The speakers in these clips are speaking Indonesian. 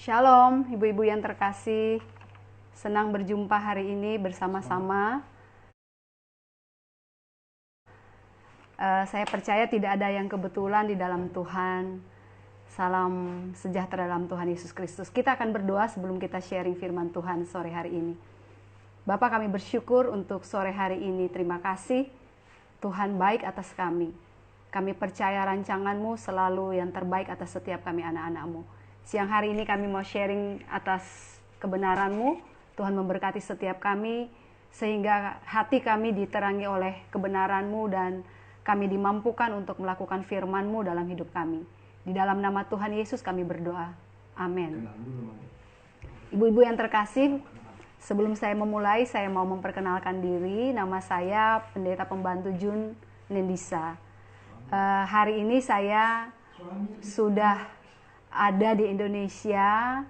Shalom, ibu-ibu yang terkasih. Senang berjumpa hari ini bersama-sama. Saya percaya tidak ada yang kebetulan di dalam Tuhan. Salam sejahtera dalam Tuhan Yesus Kristus. Kita akan berdoa sebelum kita sharing firman Tuhan sore hari ini. Bapa, kami bersyukur untuk sore hari ini. Terima kasih Tuhan baik atas kami. Kami percaya rancangan-Mu selalu yang terbaik atas setiap kami anak-anak-Mu. Siang hari ini kami mau sharing atas kebenaran-Mu. Tuhan memberkati setiap kami sehingga hati kami diterangi oleh kebenaran-Mu dan kami dimampukan untuk melakukan firman-Mu dalam hidup kami. Di dalam nama Tuhan Yesus kami berdoa. Amin. Ibu-ibu yang terkasih, sebelum saya memulai, saya mau memperkenalkan diri. Nama saya Pendeta Pembantu Jun Nendisa. Hari ini saya sudah ada di Indonesia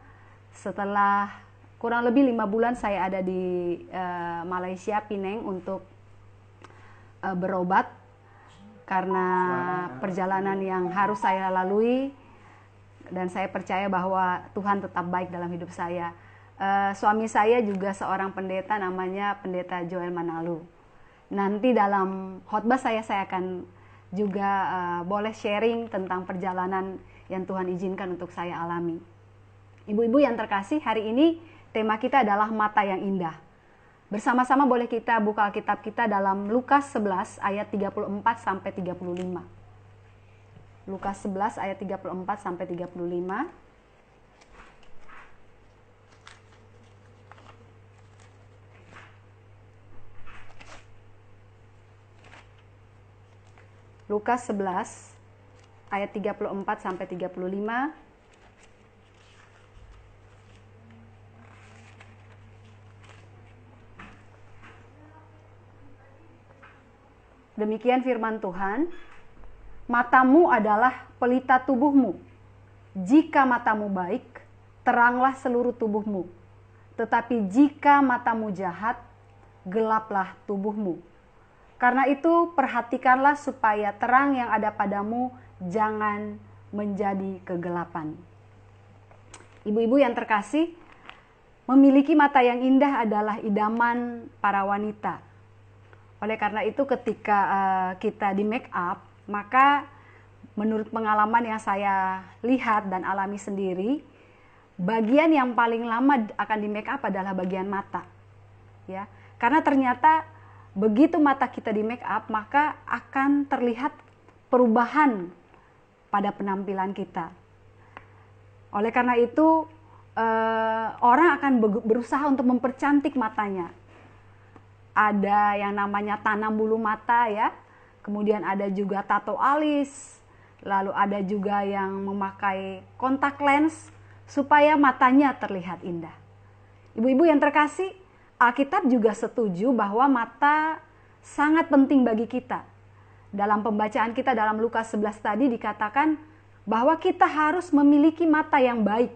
setelah kurang lebih 5 bulan saya ada di Malaysia, Penang untuk berobat karena perjalanan yang harus saya lalui, dan saya percaya bahwa Tuhan tetap baik dalam hidup saya. Suami saya juga seorang pendeta, namanya Pendeta Joel Manalu. Nanti dalam khotbah saya akan juga boleh sharing tentang perjalanan yang Tuhan izinkan untuk saya alami. Ibu-ibu yang terkasih, hari ini tema kita adalah mata yang indah. Bersama-sama boleh kita buka Alkitab kita dalam Lukas 11 ayat 34 sampai 35. Lukas 11 ayat 34 sampai 35. Lukas 11 ayat 34 sampai 35. Demikian firman Tuhan, matamu adalah pelita tubuhmu. Jika matamu baik, teranglah seluruh tubuhmu. Tetapi jika matamu jahat, gelaplah tubuhmu. Karena itu perhatikanlah supaya terang yang ada padamu jangan menjadi kegelapan. Ibu-ibu yang terkasih, memiliki mata yang indah adalah idaman para wanita. Oleh karena itu ketika kita di make up, maka menurut pengalaman yang saya lihat dan alami sendiri, bagian yang paling lama akan di make up adalah bagian mata. Ya, karena ternyata begitu mata kita di make up, maka akan terlihat perubahan pada penampilan kita. Oleh karena itu, orang akan berusaha untuk mempercantik matanya. Ada yang namanya tanam bulu mata ya, kemudian ada juga tato alis, lalu ada juga yang memakai kontak lens supaya matanya terlihat indah. Ibu-ibu yang terkasih, Alkitab juga setuju bahwa mata sangat penting bagi kita. Dalam pembacaan kita dalam Lukas 11 tadi dikatakan bahwa kita harus memiliki mata yang baik.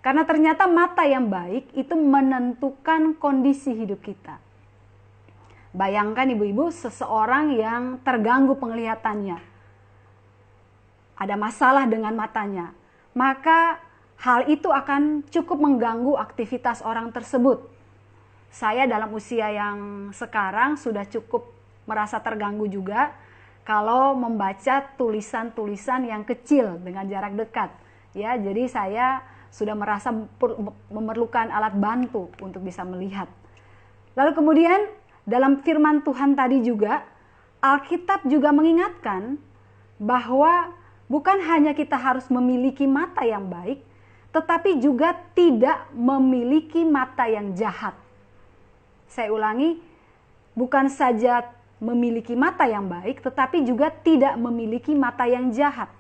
Karena ternyata mata yang baik itu menentukan kondisi hidup kita. Bayangkan ibu-ibu, seseorang yang terganggu penglihatannya, ada masalah dengan matanya, maka hal itu akan cukup mengganggu aktivitas orang tersebut. Saya dalam usia yang sekarang sudah cukup merasa terganggu juga kalau membaca tulisan-tulisan yang kecil dengan jarak dekat. Ya, jadi saya sudah merasa memerlukan alat bantu untuk bisa melihat. Lalu kemudian dalam firman Tuhan tadi juga, Alkitab juga mengingatkan bahwa bukan hanya kita harus memiliki mata yang baik, tetapi juga tidak memiliki mata yang jahat. Saya ulangi, bukan saja memiliki mata yang baik, tetapi juga tidak memiliki mata yang jahat.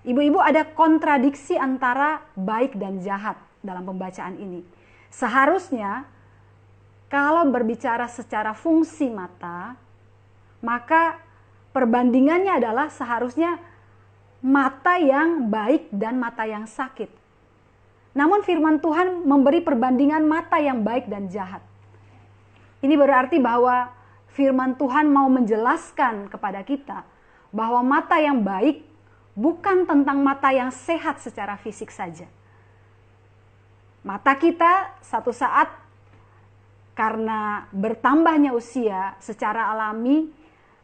Ibu-ibu, ada kontradiksi antara baik dan jahat dalam pembacaan ini. Seharusnya kalau berbicara secara fungsi mata, maka perbandingannya adalah seharusnya mata yang baik dan mata yang sakit. Namun firman Tuhan memberi perbandingan mata yang baik dan jahat. Ini berarti bahwa firman Tuhan mau menjelaskan kepada kita bahwa mata yang baik bukan tentang mata yang sehat secara fisik saja. Mata kita satu saat karena bertambahnya usia secara alami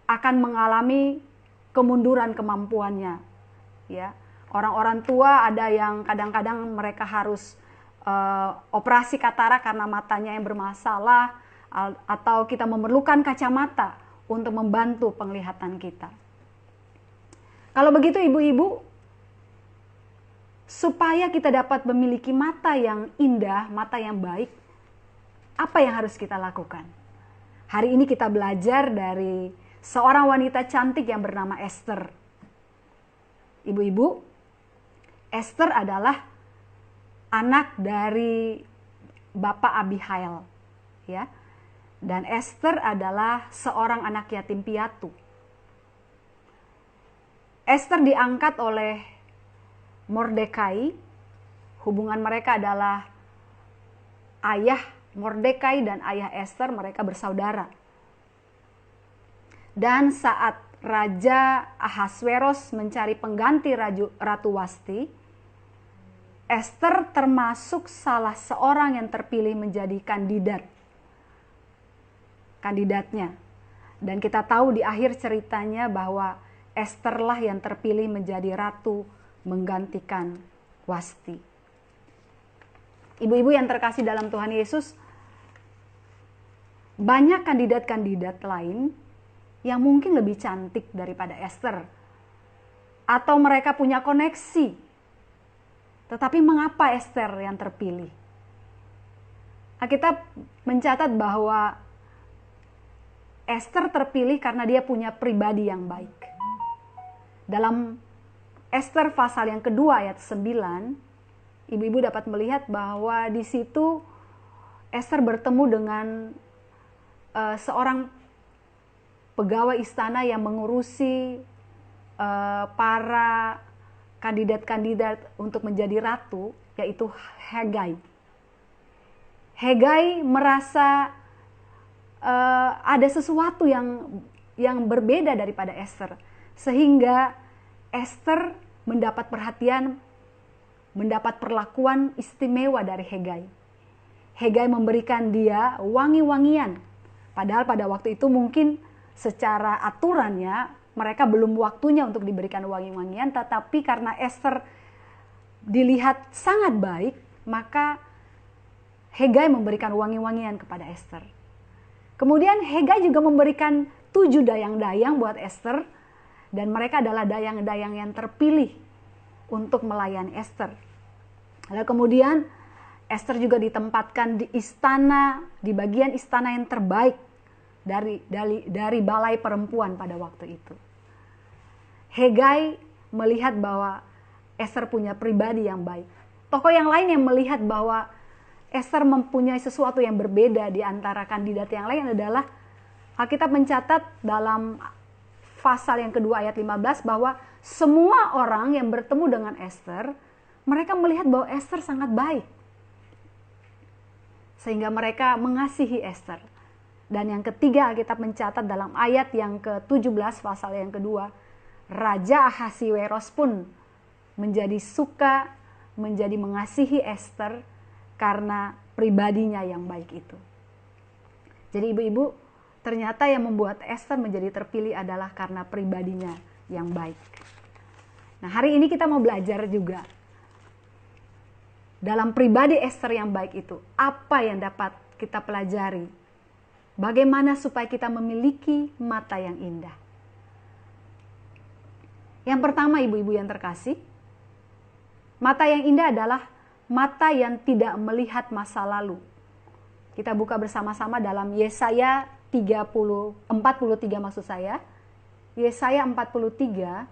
akan mengalami kemunduran kemampuannya. Ya, orang-orang tua ada yang kadang-kadang mereka harus operasi katarak karena matanya yang bermasalah, atau kita memerlukan kacamata untuk membantu penglihatan kita. Kalau begitu ibu-ibu, supaya kita dapat memiliki mata yang indah, mata yang baik, apa yang harus kita lakukan? Hari ini kita belajar dari seorang wanita cantik yang bernama Esther. Ibu-ibu, Esther adalah anak dari Bapak Abihail, ya. Dan Esther adalah seorang anak yatim piatu. Esther diangkat oleh Mordekai. Hubungan mereka adalah ayah Mordekai dan ayah Esther, mereka bersaudara. Dan saat Raja Ahasveros mencari pengganti Ratu Wasti, Esther termasuk salah seorang yang terpilih menjadi kandidatnya. Dan kita tahu di akhir ceritanya bahwa Esther lah yang terpilih menjadi ratu menggantikan Wasti. Ibu-ibu yang terkasih dalam Tuhan Yesus, banyak kandidat-kandidat lain yang mungkin lebih cantik daripada Esther, atau mereka punya koneksi. Tetapi mengapa Esther yang terpilih? Alkitab mencatat bahwa Esther terpilih karena dia punya pribadi yang baik. Dalam Esther pasal yang kedua ayat 9, ibu-ibu dapat melihat bahwa di situ Esther bertemu dengan seorang pegawai istana yang mengurusi para kandidat-kandidat untuk menjadi ratu, yaitu Hegai. Hegai merasa ada sesuatu yang berbeda daripada Esther, sehingga Esther mendapat perhatian, mendapat perlakuan istimewa dari Hegai. Hegai memberikan dia wangi-wangian, padahal pada waktu itu mungkin secara aturannya mereka belum waktunya untuk diberikan wangi-wangian, tetapi karena Esther dilihat sangat baik, maka Hegai memberikan wangi-wangian kepada Esther. Kemudian Hegai juga memberikan 7 dayang-dayang buat Esther, dan mereka adalah dayang-dayang yang terpilih untuk melayani Esther. Lalu kemudian Esther juga ditempatkan di istana, di bagian istana yang terbaik dari balai perempuan pada waktu itu. Hegai melihat bahwa Esther punya pribadi yang baik. Tokoh yang lain yang melihat bahwa Esther mempunyai sesuatu yang berbeda di antara kandidat yang lain adalah Alkitab mencatat dalam pasal yang kedua ayat 15 bahwa semua orang yang bertemu dengan Esther, mereka melihat bahwa Esther sangat baik. Sehingga mereka mengasihi Esther. Dan yang ketiga Alkitab mencatat dalam ayat yang ke-17 pasal yang kedua, Raja Ahasveros pun menjadi suka, menjadi mengasihi Esther karena pribadinya yang baik itu. Jadi ibu-ibu, ternyata yang membuat Esther menjadi terpilih adalah karena pribadinya yang baik. Nah, hari ini kita mau belajar juga dalam pribadi Esther yang baik itu, apa yang dapat kita pelajari? Bagaimana supaya kita memiliki mata yang indah? Yang pertama, ibu-ibu yang terkasih, mata yang indah adalah mata yang tidak melihat masa lalu. Kita buka bersama-sama dalam Yesaya 43 maksud saya. Yesaya 43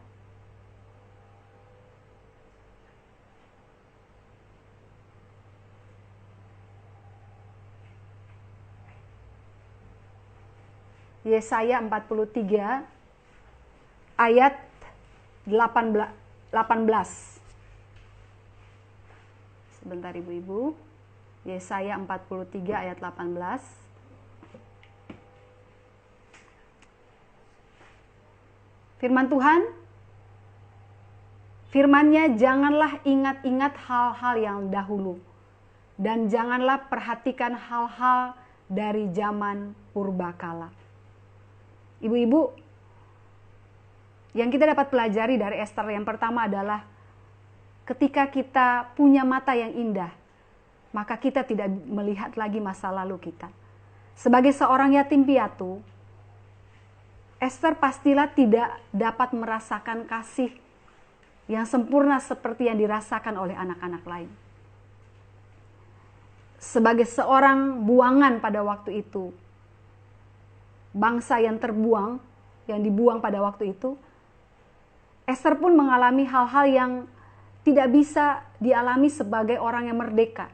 Yesaya 43 ayat 18. Sebentar ibu-ibu. Yesaya 43 ayat 18. Firman Tuhan, firman-Nya, janganlah ingat-ingat hal-hal yang dahulu, dan janganlah perhatikan hal-hal dari zaman purbakala. Ibu-ibu, yang kita dapat pelajari dari Ester yang pertama adalah ketika kita punya mata yang indah, maka kita tidak melihat lagi masa lalu kita. Sebagai seorang yatim piatu, Ester pastilah tidak dapat merasakan kasih yang sempurna seperti yang dirasakan oleh anak-anak lain. Sebagai seorang buangan pada waktu itu, bangsa yang terbuang, yang dibuang pada waktu itu, Ester pun mengalami hal-hal yang tidak bisa dialami sebagai orang yang merdeka.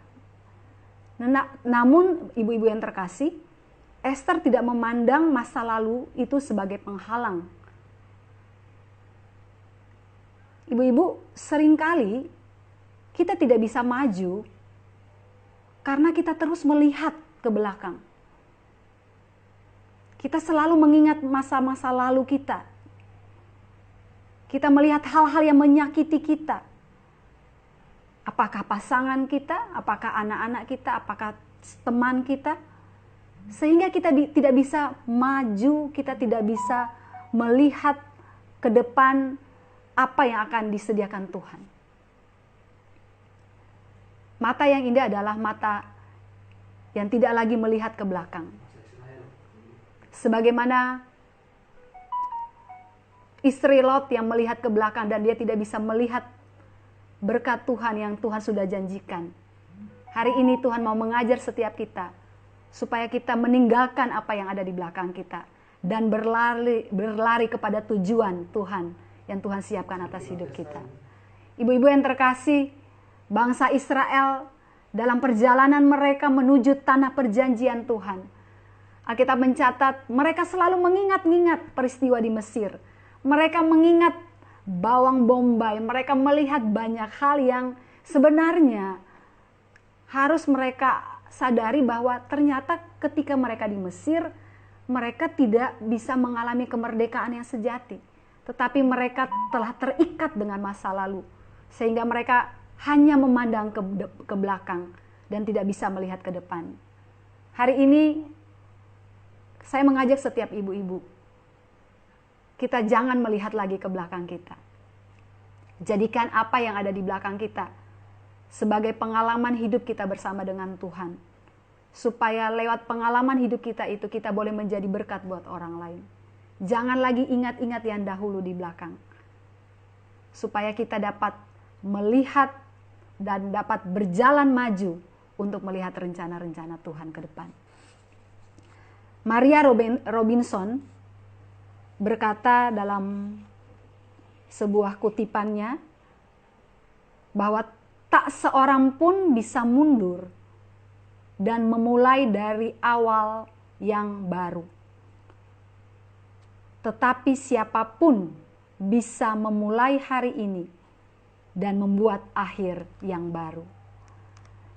Namun ibu-ibu yang terkasih, Ester tidak memandang masa lalu itu sebagai penghalang. Ibu-ibu, seringkali kita tidak bisa maju karena kita terus melihat ke belakang. Kita selalu mengingat masa-masa lalu kita. Kita melihat hal-hal yang menyakiti kita. Apakah pasangan kita, apakah anak-anak kita, apakah teman kita. Sehingga kita tidak bisa maju, kita tidak bisa melihat ke depan apa yang akan disediakan Tuhan. Mata yang indah adalah mata yang tidak lagi melihat ke belakang. Sebagaimana istri Lot yang melihat ke belakang dan dia tidak bisa melihat berkat Tuhan yang Tuhan sudah janjikan. Hari ini Tuhan mau mengajar setiap kita supaya kita meninggalkan apa yang ada di belakang kita dan berlari kepada tujuan Tuhan yang Tuhan siapkan atas hidup kita. Ibu-ibu yang terkasih, bangsa Israel dalam perjalanan mereka menuju tanah perjanjian Tuhan, Alkitab mencatat mereka selalu mengingat-ingat peristiwa di Mesir. Mereka mengingat bawang bombay, mereka melihat banyak hal yang sebenarnya harus mereka sadari bahwa ternyata ketika mereka di Mesir, mereka tidak bisa mengalami kemerdekaan yang sejati. Tetapi mereka telah terikat dengan masa lalu. Sehingga mereka hanya memandang ke belakang dan tidak bisa melihat ke depan. Hari ini saya mengajak setiap ibu-ibu, kita jangan melihat lagi ke belakang kita. Jadikan apa yang ada di belakang kita sebagai pengalaman hidup kita bersama dengan Tuhan. Supaya lewat pengalaman hidup kita itu kita boleh menjadi berkat buat orang lain. Jangan lagi ingat-ingat yang dahulu di belakang. Supaya kita dapat melihat dan dapat berjalan maju untuk melihat rencana-rencana Tuhan ke depan. Maria Robinson berkata dalam sebuah kutipannya bahwa tak seorang pun bisa mundur dan memulai dari awal yang baru. Tetapi siapapun bisa memulai hari ini dan membuat akhir yang baru.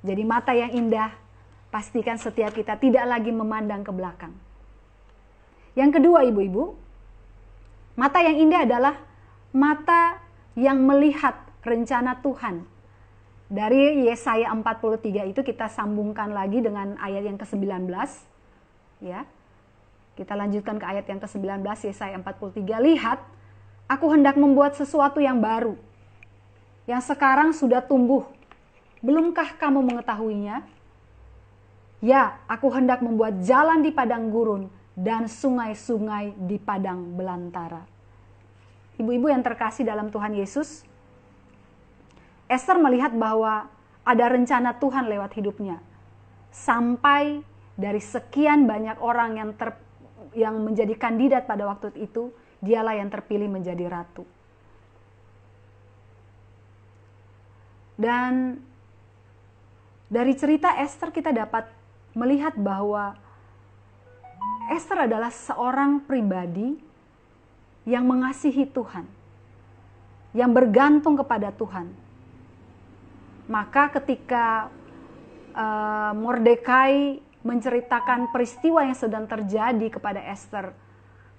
Jadi mata yang indah, pastikan setiap kita tidak lagi memandang ke belakang. Yang kedua ibu-ibu, mata yang indah adalah mata yang melihat rencana Tuhan. Dari Yesaya 43 itu kita sambungkan lagi dengan ayat yang ke-19. Ya. Kita lanjutkan ke ayat yang ke-19 Yesaya 43. Lihat, aku hendak membuat sesuatu yang baru, yang sekarang sudah tumbuh. Belumkah kamu mengetahuinya? Ya, aku hendak membuat jalan di padang gurun dan sungai-sungai di padang belantara. Ibu-ibu yang terkasih dalam Tuhan Yesus, Ester melihat bahwa ada rencana Tuhan lewat hidupnya. Sampai dari sekian banyak orang yang menjadi kandidat pada waktu itu, dialah yang terpilih menjadi ratu. Dan dari cerita Ester kita dapat melihat bahwa Ester adalah seorang pribadi yang mengasihi Tuhan, yang bergantung kepada Tuhan. Maka ketika Mordekai menceritakan peristiwa yang sedang terjadi kepada Ester,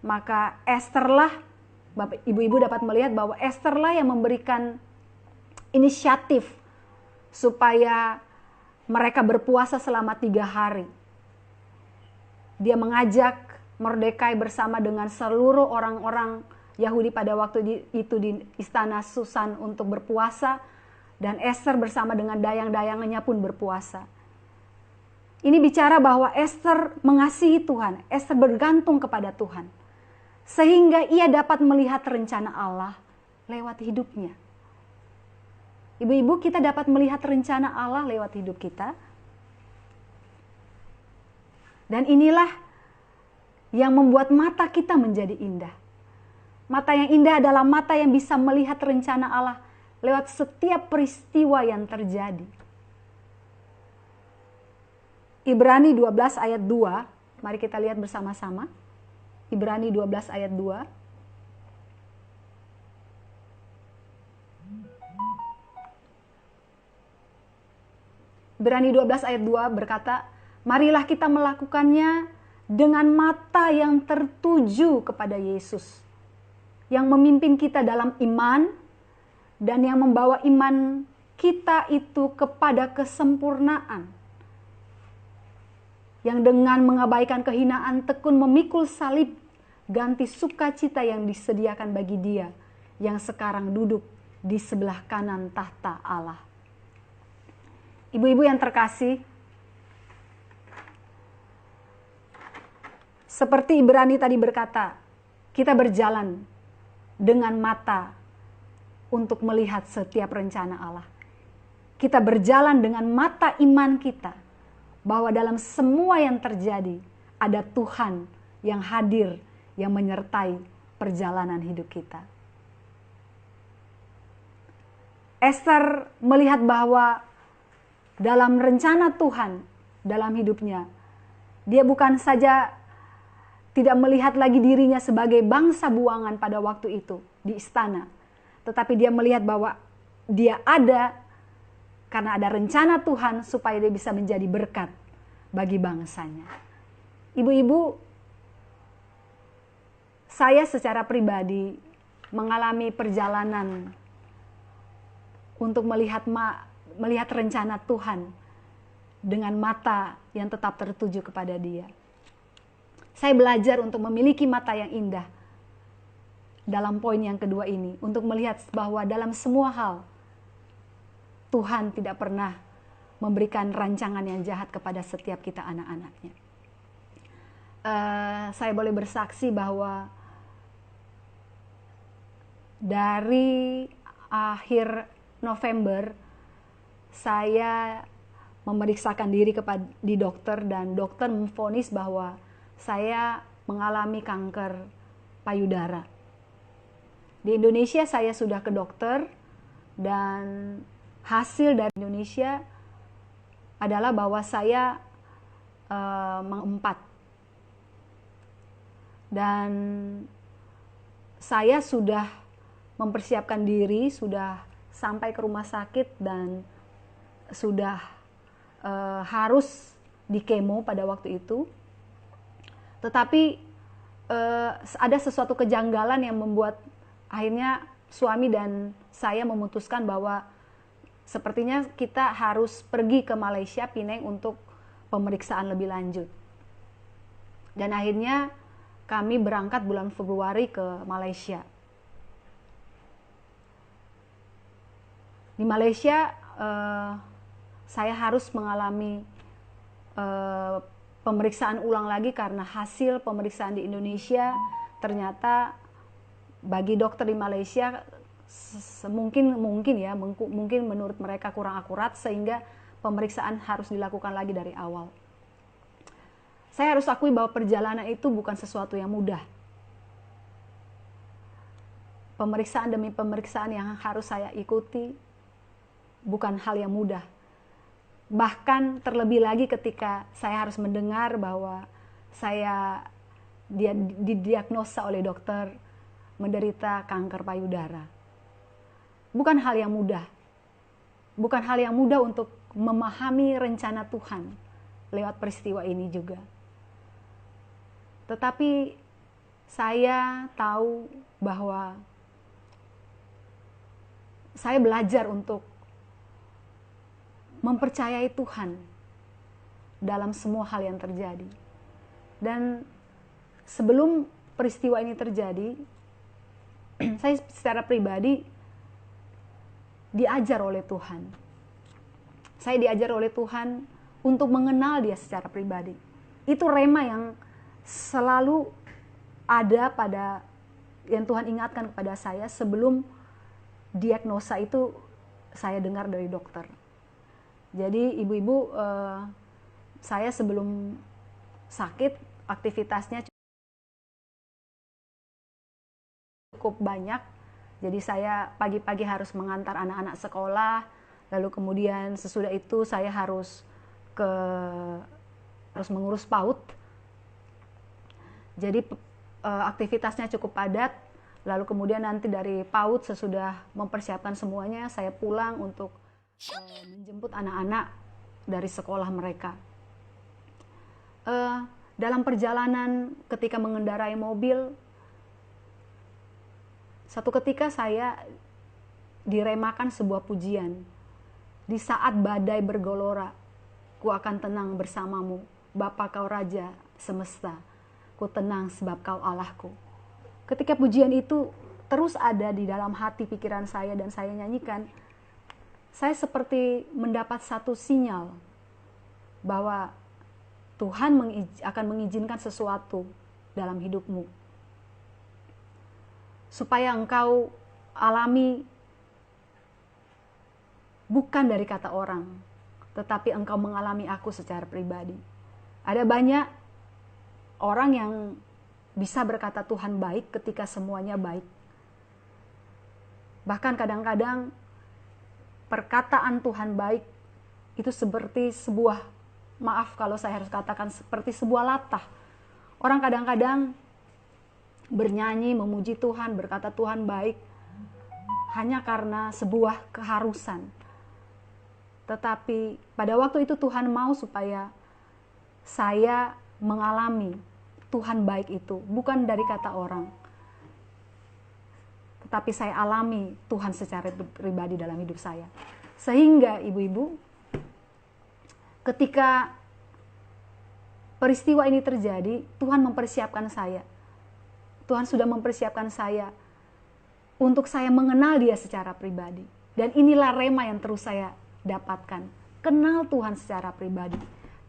maka Esterlah, Bapak Ibu-ibu dapat melihat bahwa Esterlah yang memberikan inisiatif supaya mereka berpuasa selama 3 hari. Dia mengajak Mordekai bersama dengan seluruh orang-orang Yahudi pada waktu itu di istana Susan untuk berpuasa, dan Esther bersama dengan dayang-dayangannya pun berpuasa. Ini bicara bahwa Esther mengasihi Tuhan, Esther bergantung kepada Tuhan, sehingga ia dapat melihat rencana Allah lewat hidupnya. Ibu-ibu, kita dapat melihat rencana Allah lewat hidup kita. Dan inilah yang membuat mata kita menjadi indah. Mata yang indah adalah mata yang bisa melihat rencana Allah lewat setiap peristiwa yang terjadi. Ibrani 12 ayat 2, mari kita lihat bersama-sama. Ibrani 12 ayat 2. Ibrani 12 ayat 2 berkata, marilah kita melakukannya dengan mata yang tertuju kepada Yesus, yang memimpin kita dalam iman, dan yang membawa iman kita itu kepada kesempurnaan. Yang dengan mengabaikan kehinaan tekun memikul salib, ganti sukacita yang disediakan bagi Dia, yang sekarang duduk di sebelah kanan tahta Allah. Ibu-ibu yang terkasih, seperti Ibrani tadi berkata, kita berjalan dengan mata untuk melihat setiap rencana Allah. Kita berjalan dengan mata iman kita, bahwa dalam semua yang terjadi, ada Tuhan yang hadir, yang menyertai perjalanan hidup kita. Esther melihat bahwa dalam rencana Tuhan dalam hidupnya, dia bukan saja tidak melihat lagi dirinya sebagai bangsa buangan pada waktu itu di istana, tetapi dia melihat bahwa dia ada karena ada rencana Tuhan supaya dia bisa menjadi berkat bagi bangsanya. Ibu-ibu, saya secara pribadi mengalami perjalanan untuk melihat rencana Tuhan dengan mata yang tetap tertuju kepada Dia. Saya belajar untuk memiliki mata yang indah dalam poin yang kedua ini, untuk melihat bahwa dalam semua hal Tuhan tidak pernah memberikan rancangan yang jahat kepada setiap kita anak-anaknya. Saya boleh bersaksi bahwa dari akhir November saya memeriksakan diri di dokter, dan dokter memvonis bahwa saya mengalami kanker payudara. Di Indonesia saya sudah ke dokter, dan hasil dari Indonesia adalah bahwa saya mengempat. Dan saya sudah mempersiapkan diri, sudah sampai ke rumah sakit, dan sudah harus di kemo pada waktu itu. Tetapi ada sesuatu kejanggalan yang membuat akhirnya suami dan saya memutuskan bahwa sepertinya kita harus pergi ke Malaysia, Penang, untuk pemeriksaan lebih lanjut. Dan akhirnya kami berangkat bulan Februari ke Malaysia. Di Malaysia saya harus mengalami pemeriksaan ulang lagi karena hasil pemeriksaan di Indonesia ternyata bagi dokter di Malaysia mungkin menurut mereka kurang akurat, sehingga pemeriksaan harus dilakukan lagi dari awal. Saya harus akui bahwa perjalanan itu bukan sesuatu yang mudah. Pemeriksaan demi pemeriksaan yang harus saya ikuti bukan hal yang mudah. Bahkan terlebih lagi ketika saya harus mendengar bahwa saya didiagnosa oleh dokter menderita kanker payudara. Bukan hal yang mudah. Bukan hal yang mudah untuk memahami rencana Tuhan lewat peristiwa ini juga. Tetapi saya tahu bahwa saya belajar untuk mempercayai Tuhan dalam semua hal yang terjadi. Dan sebelum peristiwa ini terjadi, saya secara pribadi diajar oleh Tuhan. Saya diajar oleh Tuhan untuk mengenal Dia secara pribadi. Itu rema yang selalu ada pada yang Tuhan ingatkan kepada saya sebelum diagnosa itu saya dengar dari dokter. Jadi ibu-ibu, saya sebelum sakit aktivitasnya cukup banyak. Jadi saya pagi-pagi harus mengantar anak-anak sekolah, lalu kemudian sesudah itu saya harus mengurus PAUD. Jadi aktivitasnya cukup padat. Lalu kemudian nanti dari PAUD sesudah mempersiapkan semuanya, saya pulang untuk menjemput anak-anak dari sekolah mereka. Dalam perjalanan ketika mengendarai mobil, satu ketika saya diremakan sebuah pujian. Di saat badai bergelora, ku akan tenang bersamamu, Bapa kau Raja semesta, ku tenang sebab kau Allahku. Ketika pujian itu terus ada di dalam hati pikiran saya dan saya nyanyikan, saya seperti mendapat satu sinyal bahwa Tuhan akan mengizinkan sesuatu dalam hidupmu, supaya engkau alami bukan dari kata orang, tetapi engkau mengalami aku secara pribadi. Ada banyak orang yang bisa berkata Tuhan baik ketika semuanya baik. Bahkan kadang-kadang perkataan Tuhan baik itu seperti sebuah, maaf kalau saya harus katakan, seperti sebuah latah. Orang kadang-kadang bernyanyi, memuji Tuhan, berkata Tuhan baik, hanya karena sebuah keharusan. Tetapi pada waktu itu Tuhan mau supaya saya mengalami Tuhan baik itu, bukan dari kata orang. Tetapi saya alami Tuhan secara pribadi dalam hidup saya. Sehingga ibu-ibu, ketika peristiwa ini terjadi, Tuhan mempersiapkan saya. Tuhan sudah mempersiapkan saya untuk saya mengenal Dia secara pribadi. Dan inilah rema yang terus saya dapatkan. Kenal Tuhan secara pribadi.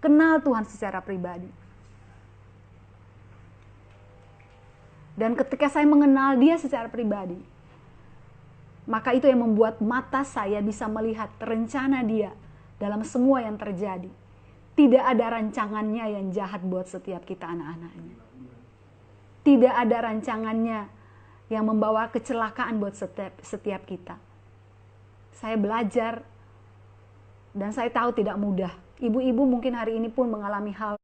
Kenal Tuhan secara pribadi. Dan ketika saya mengenal Dia secara pribadi, maka itu yang membuat mata saya bisa melihat rencana Dia dalam semua yang terjadi. Tidak ada rancangannya yang jahat buat setiap kita anak-anaknya. Tidak ada rancangannya yang membawa kecelakaan buat setiap kita. Saya belajar dan saya tahu tidak mudah. Ibu-ibu mungkin hari ini pun mengalami hal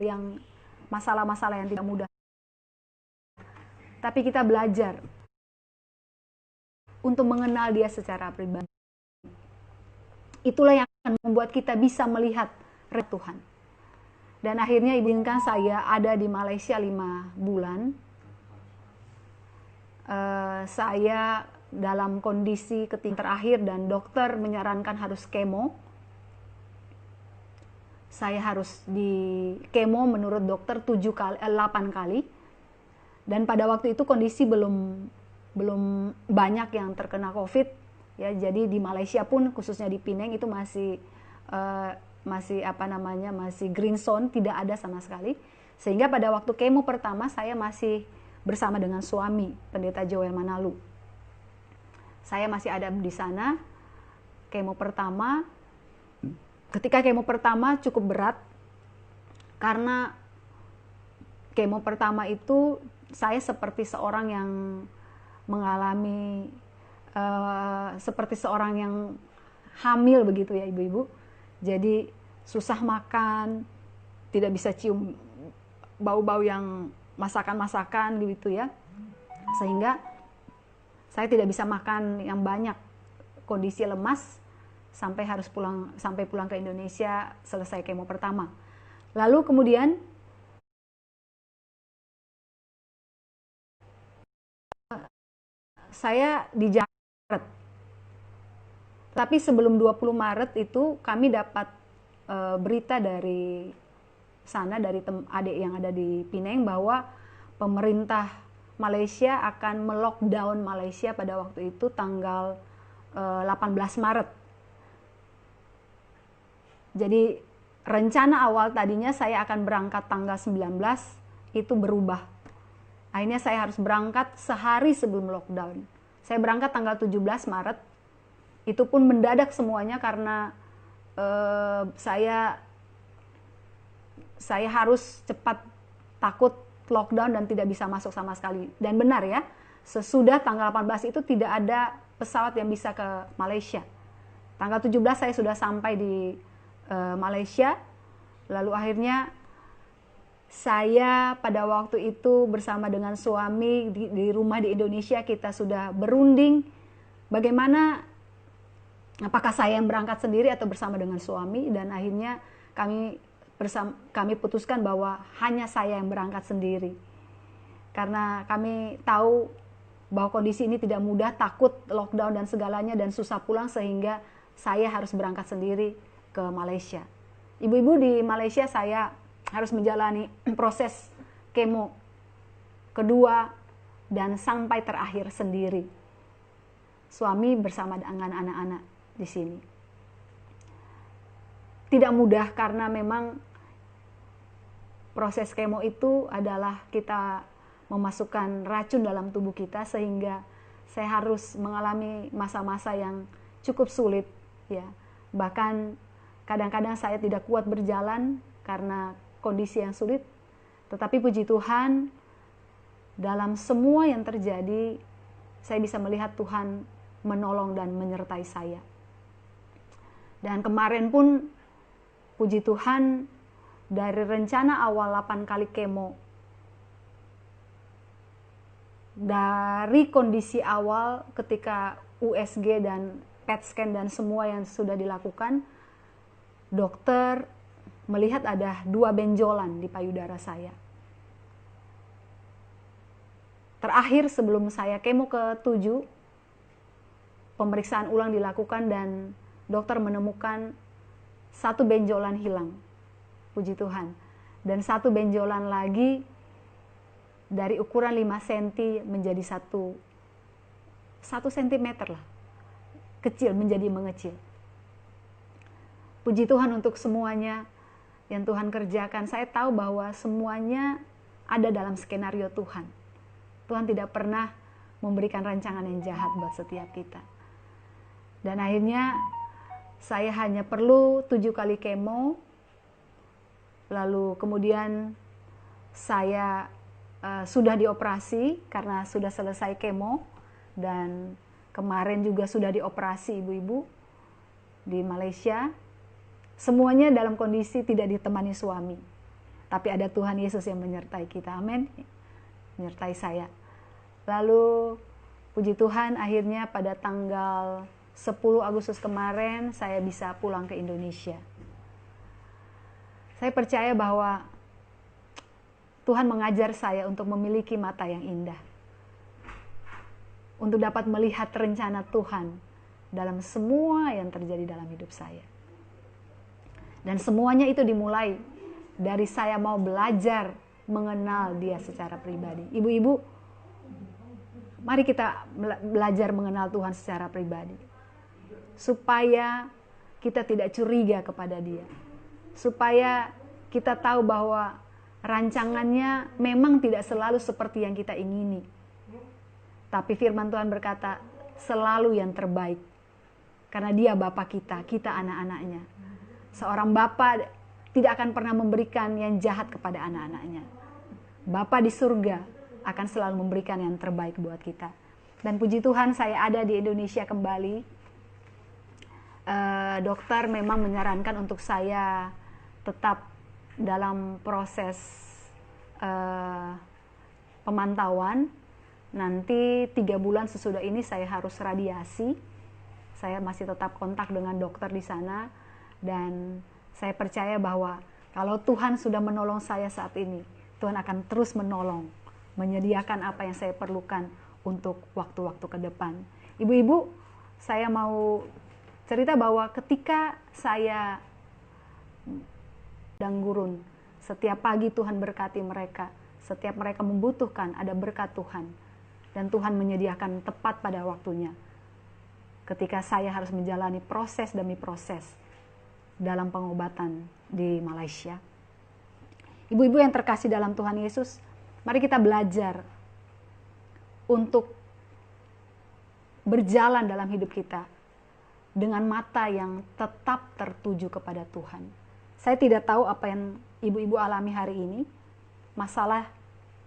yang masalah-masalah yang tidak mudah. Tapi kita belajar untuk mengenal Dia secara pribadi. Itulah yang akan membuat kita bisa melihat Tuhan. Dan akhirnya izinkan saya ada di Malaysia 5 bulan. Saya dalam kondisi ketika terakhir dan dokter menyarankan harus kemo. Saya harus di kemo menurut dokter 8 kali. Dan pada waktu itu kondisi belum banyak yang terkena COVID, ya. Jadi di Malaysia pun, khususnya di Penang itu masih green zone, tidak ada sama sekali. Sehingga pada waktu kemo pertama saya masih bersama dengan suami, Pendeta Joel Manalu. Saya masih ada di sana. Kemo pertama, ketika kemo pertama cukup berat karena kemo pertama itu saya seperti seorang yang mengalami seperti seorang yang hamil begitu ya ibu-ibu. Jadi susah makan, tidak bisa cium bau-bau yang masakan-masakan gitu ya. Sehingga saya tidak bisa makan yang banyak. Kondisi lemas sampai pulang ke Indonesia selesai kemo pertama. Lalu kemudian saya di Jakarta. Tapi sebelum 20 Maret itu kami dapat berita dari sana, dari adik yang ada di Penang, bahwa pemerintah Malaysia akan melockdown Malaysia pada waktu itu tanggal 18 Maret. Jadi rencana awal tadinya saya akan berangkat tanggal 19 itu berubah. Akhirnya saya harus berangkat sehari sebelum lockdown. Saya berangkat tanggal 17 Maret. Itu pun mendadak semuanya karena saya harus cepat, takut lockdown dan tidak bisa masuk sama sekali. Dan benar ya, sesudah tanggal 18 itu tidak ada pesawat yang bisa ke Malaysia. Tanggal 17 saya sudah sampai di Malaysia. Lalu akhirnya saya pada waktu itu bersama dengan suami di rumah di Indonesia, kita sudah berunding bagaimana, apakah saya yang berangkat sendiri atau bersama dengan suami. Dan akhirnya kami putuskan bahwa hanya saya yang berangkat sendiri, karena kami tahu bahwa kondisi ini tidak mudah, takut lockdown dan segalanya, dan susah pulang, sehingga saya harus berangkat sendiri ke Malaysia. Ibu-ibu, di Malaysia saya harus menjalani proses kemo kedua dan sampai terakhir sendiri. Suami bersama dengan anak-anak di sini. Tidak mudah karena memang proses kemo itu adalah kita memasukkan racun dalam tubuh kita, sehingga saya harus mengalami masa-masa yang cukup sulit ya. Bahkan kadang-kadang saya tidak kuat berjalan karena kondisi yang sulit. Tetapi puji Tuhan, dalam semua yang terjadi saya bisa melihat Tuhan menolong dan menyertai saya. Dan kemarin pun puji Tuhan, dari rencana awal 8 kali kemo, dari kondisi awal ketika USG dan PET scan dan semua yang sudah dilakukan, dokter melihat ada 2 benjolan di payudara saya. Terakhir sebelum saya kemo ke-7, pemeriksaan ulang dilakukan dan dokter menemukan 1 benjolan hilang. Puji Tuhan. Dan 1 benjolan lagi dari ukuran 5 cm menjadi 1 cm lah. Kecil menjadi mengecil. Puji Tuhan untuk semuanya yang Tuhan kerjakan. Saya tahu bahwa semuanya ada dalam skenario Tuhan. Tuhan tidak pernah memberikan rancangan yang jahat buat setiap kita. Dan akhirnya saya hanya perlu 7 kali kemo. Lalu kemudian saya sudah dioperasi karena sudah selesai kemo. Dan kemarin juga sudah dioperasi ibu-ibu di Malaysia. Semuanya dalam kondisi tidak ditemani suami. Tapi ada Tuhan Yesus yang menyertai kita. Amin. Menyertai saya. Lalu puji Tuhan, akhirnya pada tanggal 10 Agustus kemarin saya bisa pulang ke Indonesia. Saya percaya bahwa Tuhan mengajar saya untuk memiliki mata yang indah. Untuk dapat melihat rencana Tuhan dalam semua yang terjadi dalam hidup saya. Dan semuanya itu dimulai dari saya mau belajar mengenal Dia secara pribadi. Ibu-ibu, mari kita belajar mengenal Tuhan secara pribadi. Supaya kita tidak curiga kepada Dia. Supaya kita tahu bahwa rancangannya memang tidak selalu seperti yang kita ingini. Tapi firman Tuhan berkata, selalu yang terbaik. Karena Dia Bapa kita, kita anak-anaknya. Seorang Bapa tidak akan pernah memberikan yang jahat kepada anak-anaknya. Bapa di surga akan selalu memberikan yang terbaik buat kita. Dan puji Tuhan, saya ada di Indonesia kembali. Dokter memang menyarankan untuk saya tetap dalam proses pemantauan. Nanti 3 bulan sesudah ini saya harus radiasi. Saya masih tetap kontak dengan dokter di sana. Dan saya percaya bahwa kalau Tuhan sudah menolong saya saat ini, Tuhan akan terus menolong, menyediakan apa yang saya perlukan untuk waktu-waktu ke depan. Ibu-ibu, saya mau cerita bahwa ketika saya sedang gurun, setiap pagi Tuhan berkati mereka. Setiap mereka membutuhkan, ada berkat Tuhan. Dan Tuhan menyediakan tepat pada waktunya. Ketika saya harus menjalani proses demi proses dalam pengobatan di Malaysia. Ibu-ibu yang terkasih dalam Tuhan Yesus, mari kita belajar untuk berjalan dalam hidup kita dengan mata yang tetap tertuju kepada Tuhan. Saya tidak tahu apa yang ibu-ibu alami hari ini, masalah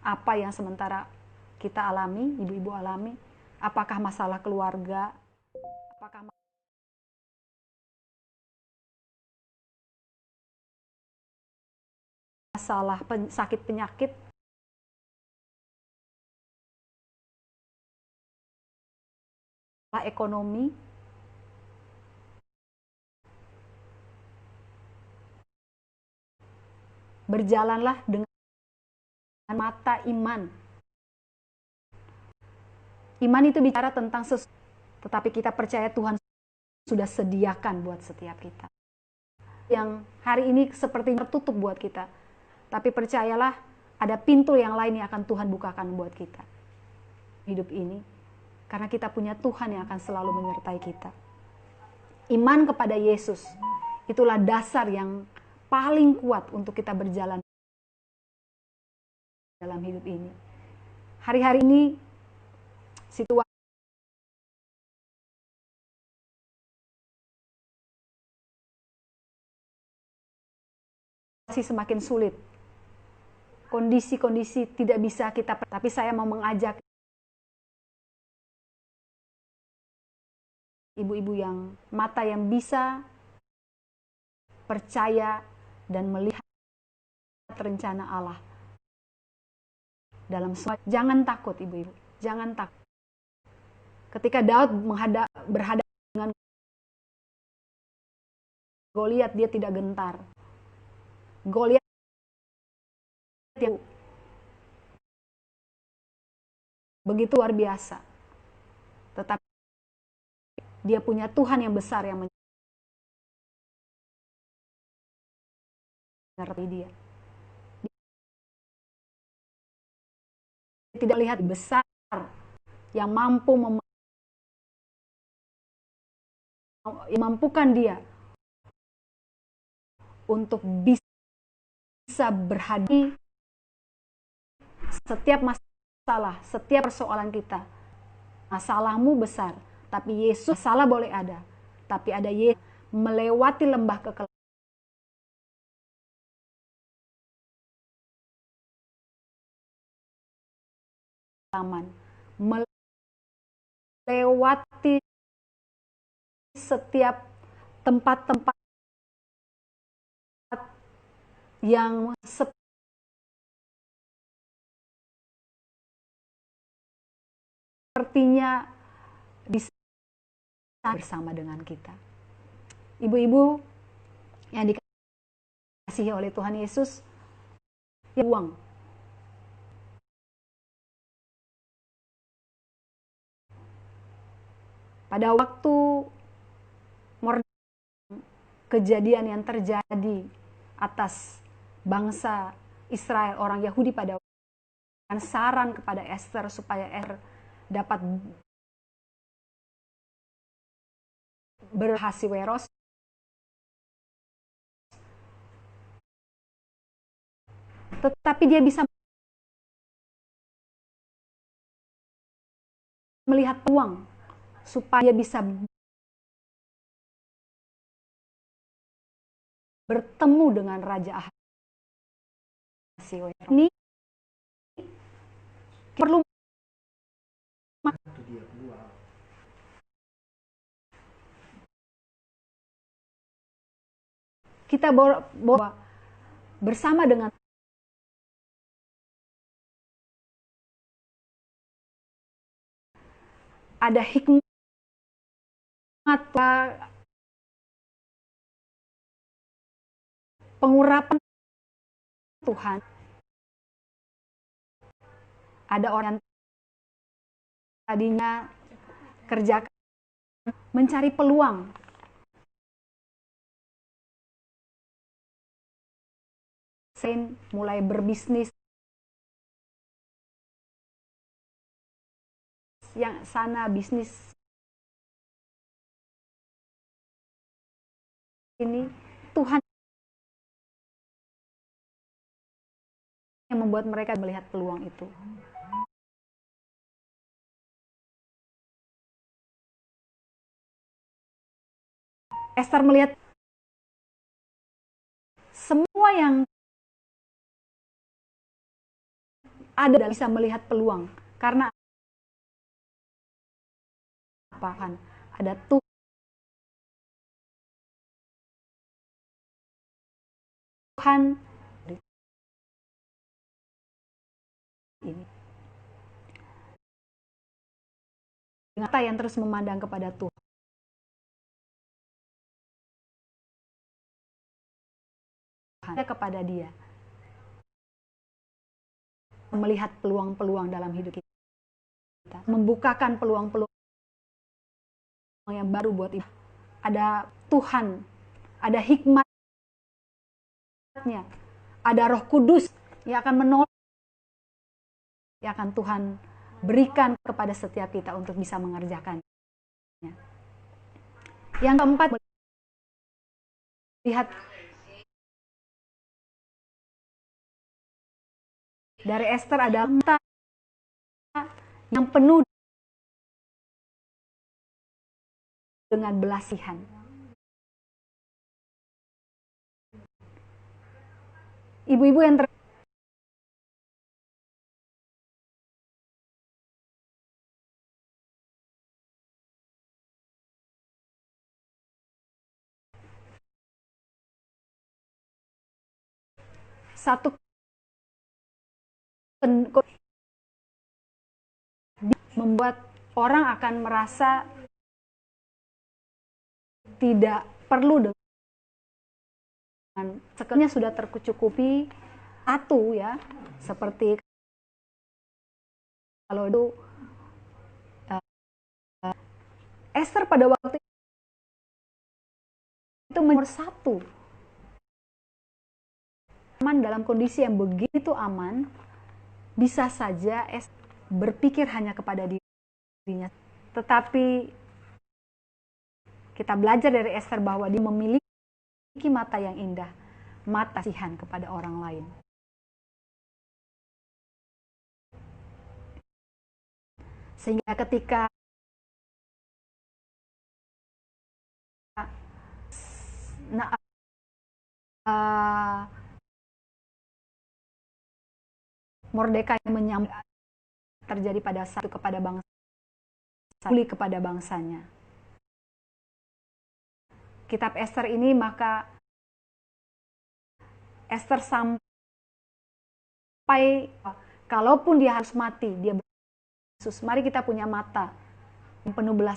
apa yang sementara kita alami, ibu-ibu alami, apakah masalah keluarga, apakah masalah sakit penyakit, masalah ekonomi. Berjalanlah dengan mata iman. Iman itu bicara tentang sesuatu, tetapi kita percaya Tuhan sudah sediakan buat setiap kita. Yang hari ini seperti tertutup buat kita. Tapi percayalah, ada pintu yang lain yang akan Tuhan bukakan buat kita. Hidup ini, karena kita punya Tuhan yang akan selalu menyertai kita. Iman kepada Yesus, itulah dasar yang paling kuat untuk kita berjalan dalam hidup ini. Hari-hari ini, situasi semakin sulit. Kondisi-kondisi tidak bisa kita, tapi saya mau mengajak ibu-ibu yang mata yang bisa percaya dan melihat rencana Allah dalam semua. Jangan takut ibu-ibu, jangan takut. Ketika Daud berhadapan dengan Goliat, dia tidak gentar. Goliat yang begitu luar biasa, tetapi dia punya Tuhan yang besar yang menyertai dia. Dia tidak lihat besar yang mampukan dia untuk bisa berhadapi setiap masalah, setiap persoalan kita. Masalahmu besar, tapi Yesus, masalah boleh ada, tapi ada Yesus melewati lembah kekelaman, melewati setiap tempat-tempat yang sepertinya bisa bersama dengan kita. Ibu-ibu yang dikasihi oleh Tuhan Yesus, yang uang. Pada waktu kejadian yang terjadi atas bangsa Israel, orang Yahudi pada saran kepada Esther supaya Esther dapat berhasiweros, tetapi dia bisa melihat peluang supaya bisa bertemu dengan Raja Ahasiweros. Ini perlu kita bawa bersama dengan ada hikmat pengurapan Tuhan. Ada orang tadinya kerja mencari peluang mulai berbisnis, yang sana bisnis ini, Tuhan yang membuat mereka melihat peluang itu. Esther melihat semua yang ada bisa melihat peluang. Karena apa kan? Ada Tuhan ini. Mata yang terus memandang kepada Tuhan. Kepada Dia. Melihat peluang-peluang dalam hidup kita. Membukakan peluang-peluang yang baru buat ibu. Ada Tuhan, ada hikmatnya, ada Roh Kudus yang akan menolong, yang akan Tuhan berikan kepada setiap kita untuk bisa mengerjakannya. Yang keempat, lihat dari Esther ada mata yang penuh dengan belas kasihan. Ibu-ibu yang satu membuat orang akan merasa tidak perlu dengan sekelnya sudah tercukupi satu ya, seperti kalau itu Esther pada waktu itu nomor satu, aman dalam kondisi yang begitu aman, bisa saja Esther berpikir hanya kepada dirinya. Tetapi kita belajar dari Esther bahwa dia memiliki mata yang indah, mata kasihan kepada orang lain. Sehingga ketika Mordekai menyambut terjadi pada satu kepada bangsa, kepada bangsanya. Kitab Esther ini, maka Esther sampai kalaupun dia harus mati, dia Yesus. Mari kita punya mata yang penuh belas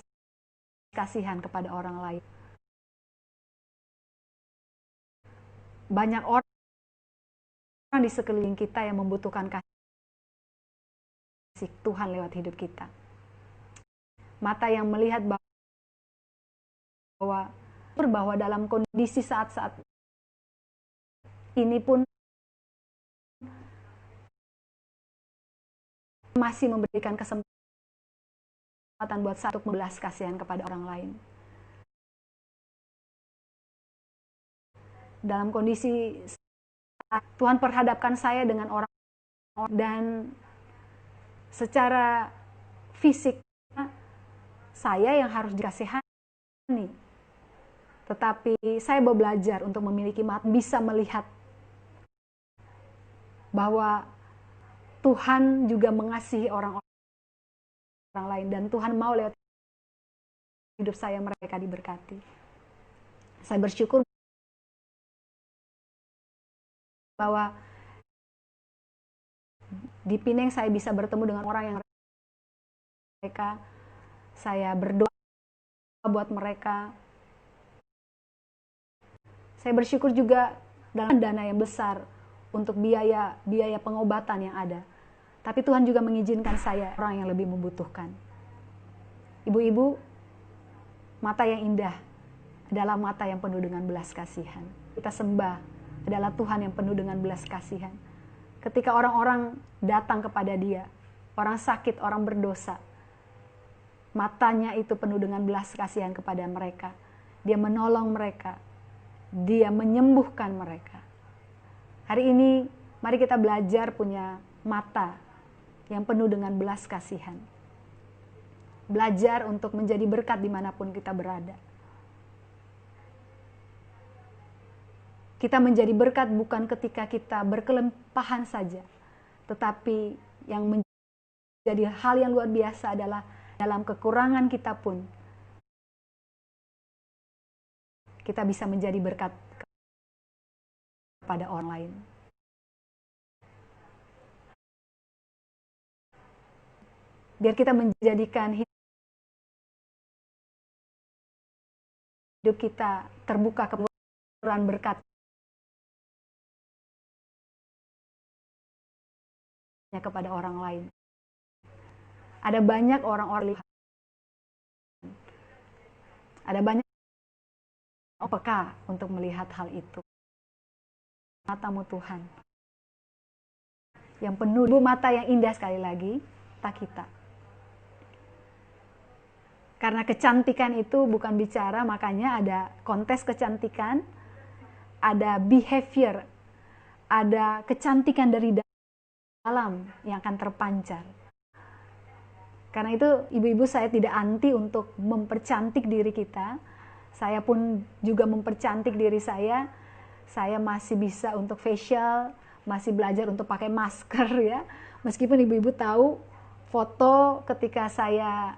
kasihan kepada orang lain. Banyak orang di sekeliling kita yang membutuhkan kasih Tuhan lewat hidup kita. Mata yang melihat bahwa dalam kondisi saat-saat ini pun masih memberikan kesempatan buat satu membelas kasihan kepada orang lain. Dalam kondisi Tuhan perhadapkan saya dengan orang dan secara fisik saya yang harus dikasihani. Tetapi saya mau belajar untuk memiliki mata bisa melihat bahwa Tuhan juga mengasihi orang-orang lain dan Tuhan mau lewat hidup saya mereka diberkati. Saya bersyukur bahwa di Pineng saya bisa bertemu dengan orang yang mereka, saya berdoa buat mereka. Saya bersyukur juga dalam dana yang besar untuk biaya pengobatan yang ada. Tapi Tuhan juga mengizinkan saya orang yang lebih membutuhkan. Ibu-ibu, mata yang indah adalah mata yang penuh dengan belas kasihan. Kita sembah adalah Tuhan yang penuh dengan belas kasihan. Ketika orang-orang datang kepada Dia, orang sakit, orang berdosa, matanya itu penuh dengan belas kasihan kepada mereka. Dia menolong mereka, Dia menyembuhkan mereka. Hari ini, mari kita belajar punya mata yang penuh dengan belas kasihan. Belajar untuk menjadi berkat dimanapun kita berada. Kita menjadi berkat bukan ketika kita berkelimpahan saja, tetapi yang menjadi hal yang luar biasa adalah dalam kekurangan kita pun, kita bisa menjadi berkat kepada orang lain. Biar kita menjadikan hidup kita terbuka kebenaran berkat kepada orang lain. Ada banyak orang-orang, ada banyak peka untuk melihat hal itu. Matamu Tuhan, yang penuh mata yang indah, sekali lagi, tak kita. Karena kecantikan itu bukan bicara, makanya ada kontes kecantikan, ada behavior, ada kecantikan dari dalam yang akan terpancar. Karena itu ibu-ibu, saya tidak anti untuk mempercantik diri kita. Saya pun juga mempercantik diri saya. Saya masih bisa untuk facial, masih belajar untuk pakai masker ya. Meskipun ibu-ibu tahu foto ketika saya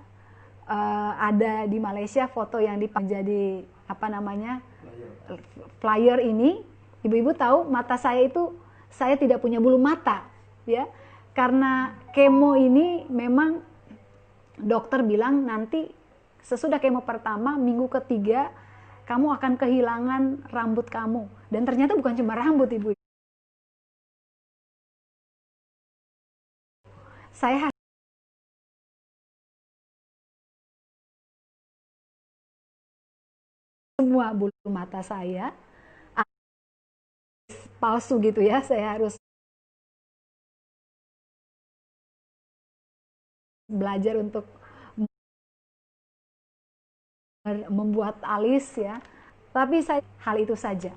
ada di Malaysia, foto yang dipakai jadi flyer ini, ibu-ibu tahu mata saya itu, saya tidak punya bulu mata ya. Karena kemo ini memang dokter bilang nanti sesudah kemo pertama, minggu ketiga kamu akan kehilangan rambut kamu. Dan ternyata bukan cuma rambut, ibu. Saya semua bulu mata saya palsu gitu ya, saya harus belajar untuk membuat alis ya. Tapi saya hal itu saja,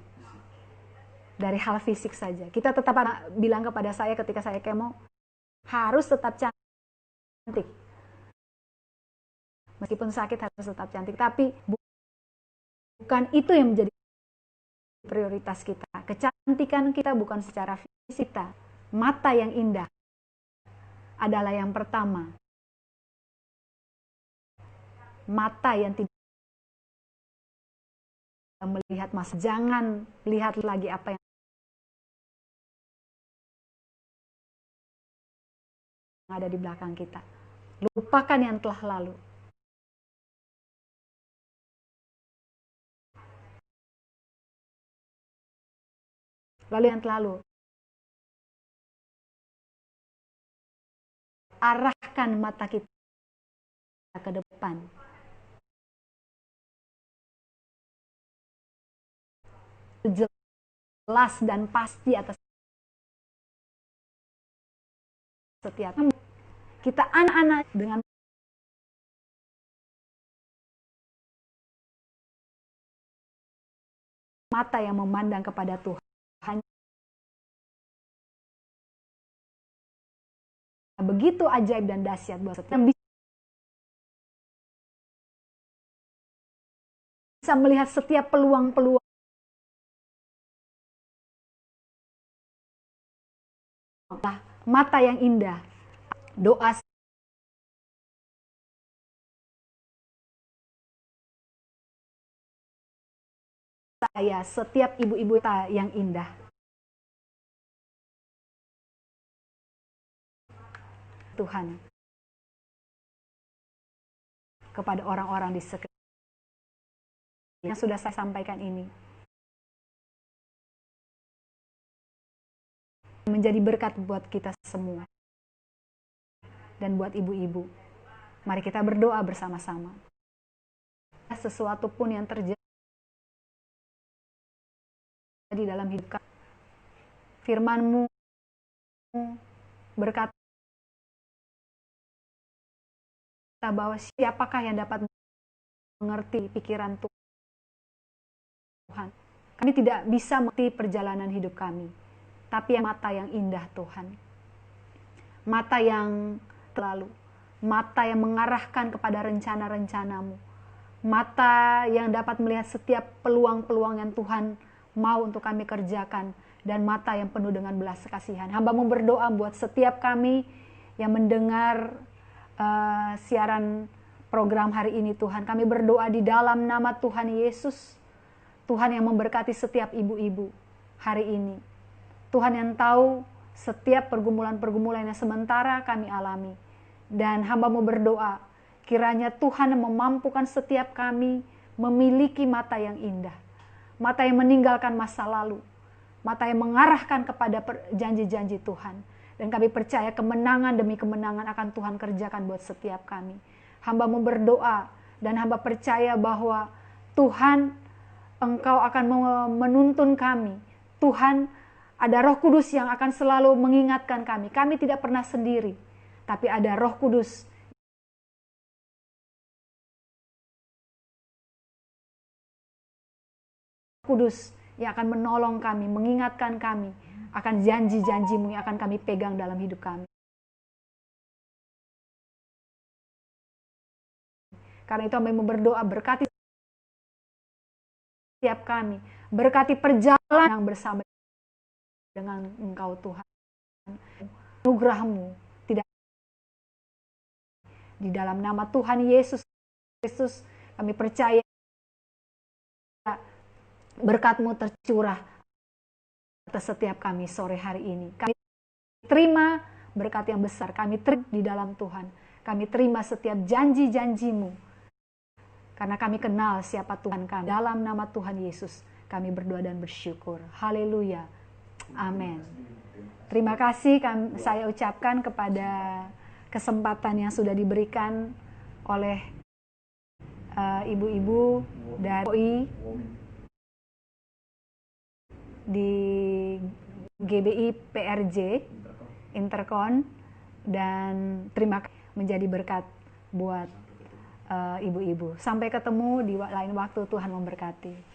dari hal fisik saja. Kita tetap bilang kepada saya ketika saya kemo, harus tetap cantik. Meskipun sakit harus tetap cantik, tapi bukan itu yang menjadi prioritas kita. Kecantikan kita bukan secara fisik kita. Mata yang indah adalah yang pertama. Mata yang tidak melihat masa. Jangan lihat lagi apa yang ada di belakang kita. Lupakan yang telah lalu. Lalu yang lalu. Arahkan mata kita ke depan. Jelas dan pasti atas setiap kita anak-anak dengan mata yang memandang kepada Tuhan. Begitu ajaib dan dahsyat buat setiap yang bisa melihat setiap peluang-peluang. Mata yang indah. Doa saya, setiap ibu-ibu yang indah. Tuhan kepada orang-orang di sekitar yang sudah saya sampaikan ini. Menjadi berkat buat kita semua. Dan buat ibu-ibu. Mari kita berdoa bersama-sama. Sesuatu pun yang terjadi di dalam hidup kamu, Firman-Mu berkata bahwa siapakah yang dapat mengerti pikiran Tuhan. Kami tidak bisa mengerti perjalanan hidup kami, tapi yang mata yang indah Tuhan. Mata yang terlalu, mata yang mengarahkan kepada rencana-rencana-Mu. Mata yang dapat melihat setiap peluang-peluang yang Tuhan mau untuk kami kerjakan, dan mata yang penuh dengan belas kasihan. Hamba-Mu berdoa buat setiap kami yang mendengar siaran program hari ini Tuhan. Kami berdoa di dalam nama Tuhan Yesus. Tuhan yang memberkati setiap ibu-ibu hari ini. Tuhan yang tahu setiap pergumulan-pergumulan yang sementara kami alami. Dan hamba-Mu berdoa, kiranya Tuhan memampukan setiap kami memiliki mata yang indah. Mata yang meninggalkan masa lalu. Mata yang mengarahkan kepada janji-janji Tuhan. Dan kami percaya kemenangan demi kemenangan akan Tuhan kerjakan buat setiap kami. Hamba-Mu berdoa dan hamba percaya bahwa Tuhan, Engkau akan menuntun kami. Tuhan, ada Roh Kudus yang akan selalu mengingatkan kami. Kami tidak pernah sendiri, tapi ada Roh Kudus yang akan menolong kami, mengingatkan kami akan janji-janji-Mu yang akan kami pegang dalam hidup kami. Karena itu kami berdoa, berkati setiap kami, berkati perjalanan yang bersama dengan Engkau Tuhan. Anugerah-Mu tidak di dalam nama Tuhan Yesus Kristus kami percaya berkat-Mu tercurah atas setiap kami sore hari ini. Kami terima berkat yang besar, kami terima di dalam Tuhan. Kami terima setiap janji-janji-Mu. Karena kami kenal siapa Tuhan kami. Dalam nama Tuhan Yesus kami berdoa dan bersyukur. Haleluya. Amin. Terima kasih saya ucapkan kepada kesempatan yang sudah diberikan oleh ibu-ibu dari di GBI PRJ Interkon, dan terima kasih menjadi berkat buat ibu-ibu. Sampai ketemu di lain waktu, Tuhan memberkati.